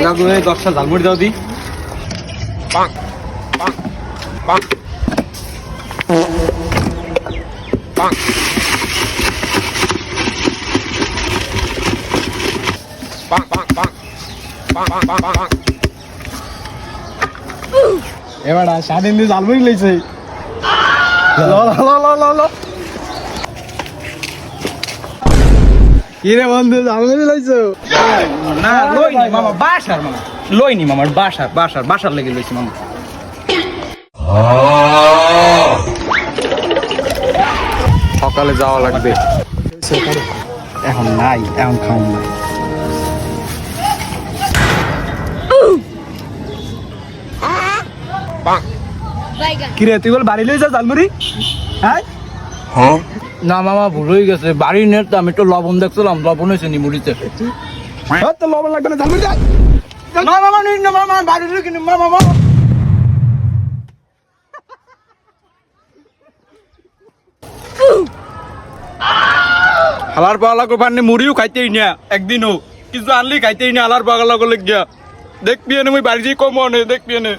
কাকু এই 10টা ঝালমুড়ি দাও দি। পাক পাক পাক পাক পাক পাক পাক পাক পাক পাক। এবারে স্বাধীন দিয়ে ঝালমুড়ি লইছে। কিরে বন্ধু ঝালমুড়ি লইছো? না লইনি মামা, বাসার মামা লইনি মামার, বাসার লেগে লইছি মামা। সকালে যাওয়া লাগবে, এখন নাই, এখন খাওয়া নাই। কিরে তুই বল বাড়ি লইছ ঝালমুড়ি? হ্যাঁ না মামা ভুল হয়ে গেছে, বাড়ি নেই তো, আমি একটু লবণ দেখছিলাম, লবণ হয়েছে নি মুড়িতে। তো লবণ লাগবে না, ঝালমুড়ি দে। না মামা নিন না মামা, বাড়ি কিনে মামা মামা। হালার পাগলা কো পারনে মুড়িও খাইতেই না, একদিনও কিছু আনলি খাইতেই না। হালার পাগলা কো লেগ গিয়া দেখবি এনে মুই বাড়ি কম অনে দেখবি এনে।